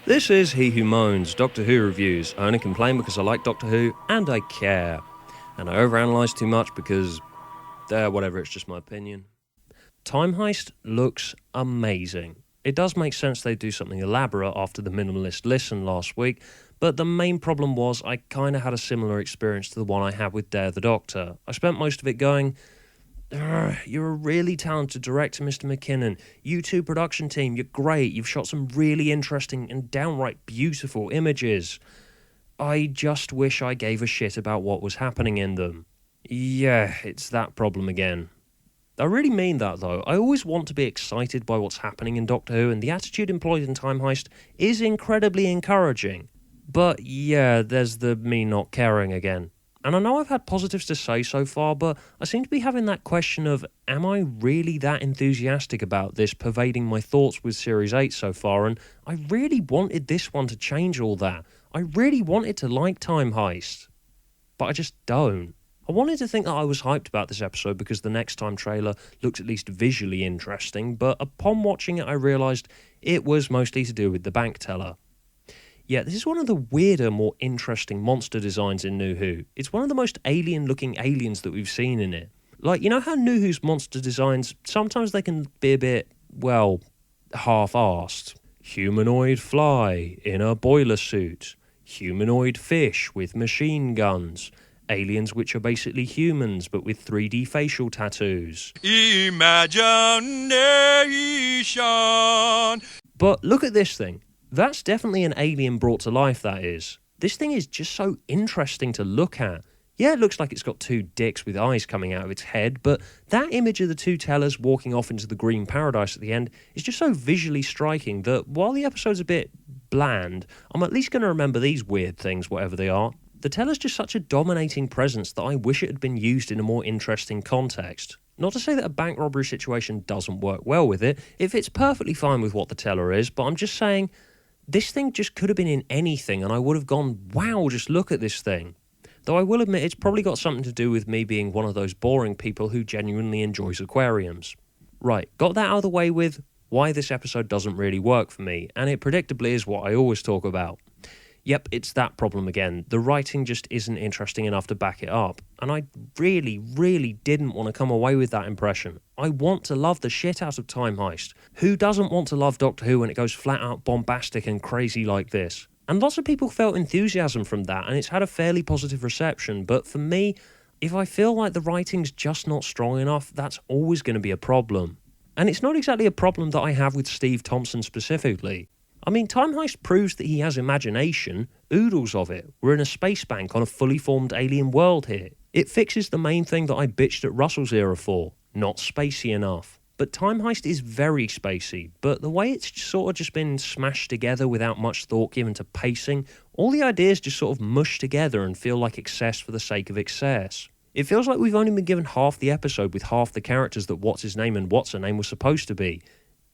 This is He Who Moans, Doctor Who reviews. I only complain because I like Doctor Who and I care. And I overanalyze too much because, whatever, it's just my opinion. Time Heist looks amazing. It does make sense they do something elaborate after the minimalist listen last week, but the main problem was I kind of had a similar experience to the one I had with Dare the Doctor. I spent most of it going, you're a really talented director, Mr. McKinnon. You two production team, you're great. You've shot some really interesting and downright beautiful images. I just wish I gave a shit about what was happening in them. Yeah, it's that problem again. I really mean that, though. I always want to be excited by what's happening in Doctor Who, and the attitude employed in Time Heist is incredibly encouraging. But yeah, there's the me not caring again. And I know I've had positives to say so far, but I seem to be having that question of, am I really that enthusiastic about this pervading my thoughts with Series 8 so far? And I really wanted this one to change all that. I really wanted to like Time Heist. But I just don't. I wanted to think that I was hyped about this episode because the Next Time trailer looked at least visually interesting, but upon watching it I realised it was mostly to do with the bank teller. Yeah, this is one of the weirder, more interesting monster designs in New Who. It's one of the most alien-looking aliens that we've seen in it. Like, you know how New Who's monster designs, sometimes they can be a bit, well, half-arsed. Humanoid fly in a boiler suit. Humanoid fish with machine guns. Aliens which are basically humans but with 3D facial tattoos. Imagination! But look at this thing. That's definitely an alien brought to life, that is. This thing is just so interesting to look at. Yeah, it looks like it's got two dicks with eyes coming out of its head, but that image of the two tellers walking off into the green paradise at the end is just so visually striking that while the episode's a bit bland, I'm at least going to remember these weird things, whatever they are. The teller's just such a dominating presence that I wish it had been used in a more interesting context. Not to say that a bank robbery situation doesn't work well with it, it fits perfectly fine with what the teller is, but I'm just saying, this thing just could have been in anything and I would have gone, wow, just look at this thing. Though I will admit it's probably got something to do with me being one of those boring people who genuinely enjoys aquariums. Right, got that out of the way with why this episode doesn't really work for me, and it predictably is what I always talk about. Yep, it's that problem again. The writing just isn't interesting enough to back it up. And I really, really didn't want to come away with that impression. I want to love the shit out of Time Heist. Who doesn't want to love Doctor Who when it goes flat out bombastic and crazy like this? And lots of people felt enthusiasm from that, and it's had a fairly positive reception. But for me, if I feel like the writing's just not strong enough, that's always going to be a problem. And it's not exactly a problem that I have with Steve Thompson specifically. I mean, Time Heist proves that he has imagination, oodles of it. We're in a space bank on a fully formed alien world here. It fixes the main thing that I bitched at Russell's era for, not spacey enough. But Time Heist is very spacey, but the way it's sort of just been smashed together without much thought given to pacing, all the ideas just sort of mush together and feel like excess for the sake of excess. It feels like we've only been given half the episode with half the characters that What's-His-Name and What's-Her-Name was supposed to be.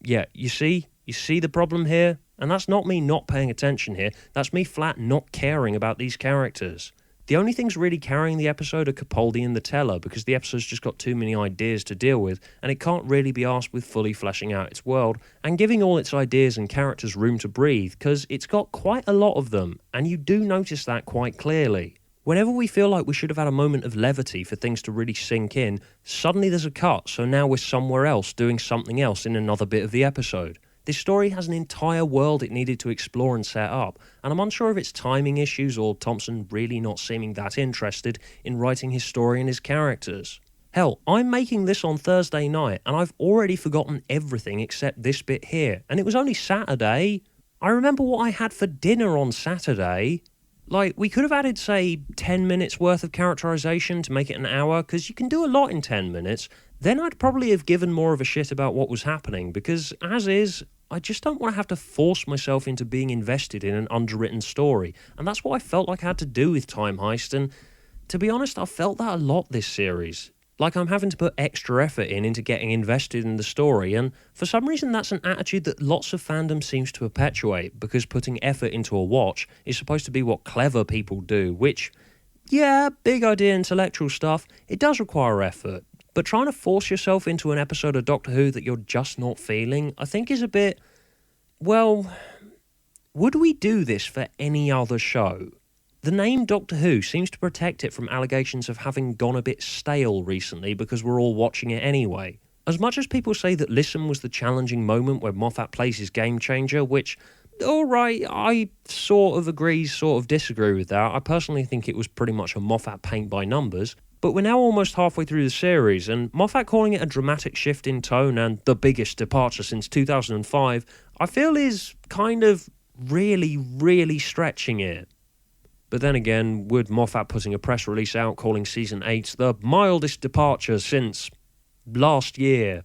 Yeah, you see the problem here? And that's not me not paying attention here, that's me flat not caring about these characters. The only things really carrying the episode are Capaldi and the teller, because the episode's just got too many ideas to deal with, and it can't really be asked with fully fleshing out its world, and giving all its ideas and characters room to breathe, because it's got quite a lot of them, and you do notice that quite clearly. Whenever we feel like we should have had a moment of levity for things to really sink in, suddenly there's a cut, so now we're somewhere else doing something else in another bit of the episode. This story has an entire world it needed to explore and set up, and I'm unsure if it's timing issues or Thompson really not seeming that interested in writing his story and his characters. Hell, I'm making this on Thursday night, and I've already forgotten everything except this bit here, and it was only Saturday. I remember what I had for dinner on Saturday. Like, we could have added, say, 10 minutes worth of characterisation to make it an hour, because you can do a lot in 10 minutes. Then I'd probably have given more of a shit about what was happening, because, as is, I just don't want to have to force myself into being invested in an underwritten story, and that's what I felt like I had to do with Time Heist, and to be honest, I've felt that a lot this series. Like I'm having to put extra effort into getting invested in the story, and for some reason that's an attitude that lots of fandom seems to perpetuate, because putting effort into a watch is supposed to be what clever people do, which, yeah, big idea intellectual stuff, it does require effort. But trying to force yourself into an episode of Doctor Who that you're just not feeling, I think is a bit, well, Would we do this for any other show? The name Doctor Who seems to protect it from allegations of having gone a bit stale recently because we're all watching it anyway. As much as people say that Listen was the challenging moment where Moffat plays his game changer, which, alright, I sort of agree, sort of disagree with that. I personally think it was pretty much a Moffat paint by numbers. But we're now almost halfway through the series, and Moffat calling it a dramatic shift in tone and the biggest departure since 2005, I feel is kind of really stretching it. But then again, would Moffat putting a press release out calling Season 8 the mildest departure since last year?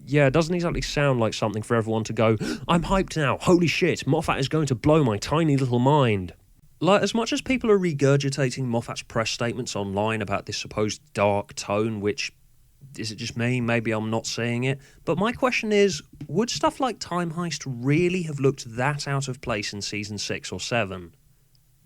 Yeah, it doesn't exactly sound like something for everyone to go, I'm hyped now, holy shit, Moffat is going to blow my tiny little mind. Like, as much as people are regurgitating Moffat's press statements online about this supposed dark tone, which, is it just me? Maybe I'm not seeing it. But my question is, would stuff like Time Heist really have looked that out of place in Season 6 or 7?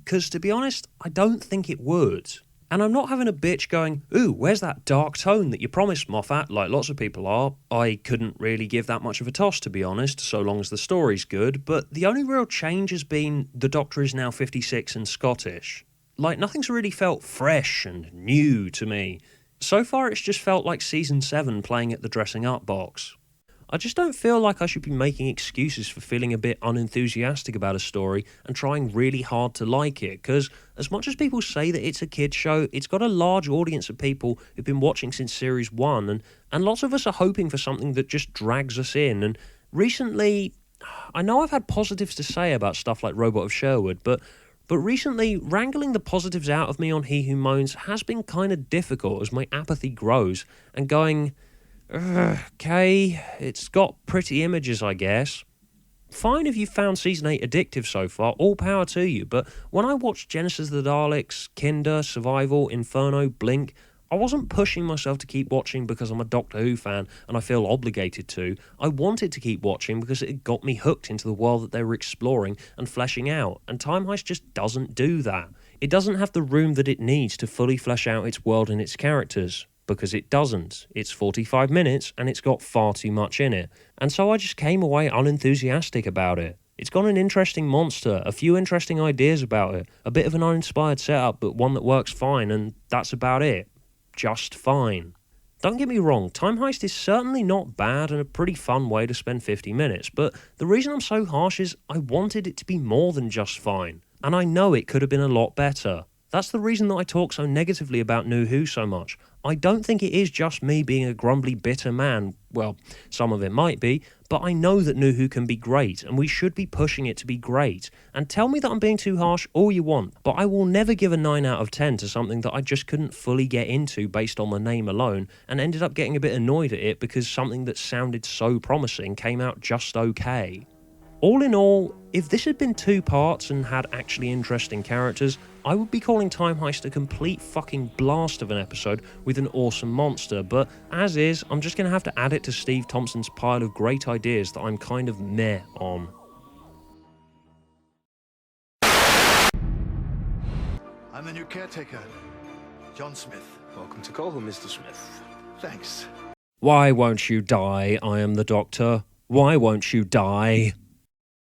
Because, to be honest, I don't think it would. And I'm not having a bitch going, ooh, where's that dark tone that you promised, Moffat, like lots of people are. I couldn't really give that much of a toss, to be honest, so long as the story's good, but the only real change has been the Doctor is now 56 and Scottish. Like, nothing's really felt fresh and new to me. So far, it's just felt like Season 7 playing at the dressing up box. I just don't feel like I should be making excuses for feeling a bit unenthusiastic about a story and trying really hard to like it, because as much as people say that it's a kid's show, it's got a large audience of people who've been watching since Series 1, and lots of us are hoping for something that just drags us in. And recently, I know I've had positives to say about stuff like Robot of Sherwood, but recently, wrangling the positives out of me on He Who Moans has been kind of difficult as my apathy grows, and going, okay, it's got pretty images, I guess. Fine if you found Season 8 addictive so far, all power to you, but when I watched Genesis of the Daleks, Kinder, Survival, Inferno, Blink, I wasn't pushing myself to keep watching because I'm a Doctor Who fan and I feel obligated to. I wanted to keep watching because it got me hooked into the world that they were exploring and fleshing out, and Time Heist just doesn't do that. It doesn't have the room that it needs to fully flesh out its world and its characters. Because it doesn't. It's 45 minutes and it's got far too much in it. And so I just came away unenthusiastic about it. It's got an interesting monster, a few interesting ideas about it, a bit of an uninspired setup, but one that works fine, and that's about it. Just fine. Don't get me wrong, Time Heist is certainly not bad and a pretty fun way to spend 50 minutes, but the reason I'm so harsh is I wanted it to be more than just fine. And I know it could have been a lot better. That's the reason that I talk so negatively about New Who so much. I don't think it is just me being a grumbly, bitter man. Well, some of it might be, but I know that New Who can be great, and we should be pushing it to be great. And tell me that I'm being too harsh all you want, but I will never give a 9 out of 10 to something that I just couldn't fully get into based on the name alone, and ended up getting a bit annoyed at it because something that sounded so promising came out just okay. All in all, if this had been 2 parts and had actually interesting characters, I would be calling Time Heist a complete fucking blast of an episode with an awesome monster, but as is, I'm just going to have to add it to Steve Thompson's pile of great ideas that I'm kind of meh on. I'm the new caretaker, John Smith. Welcome to Colville, Mr. Smith. Thanks. Why won't you die? I am the Doctor. Why won't you die?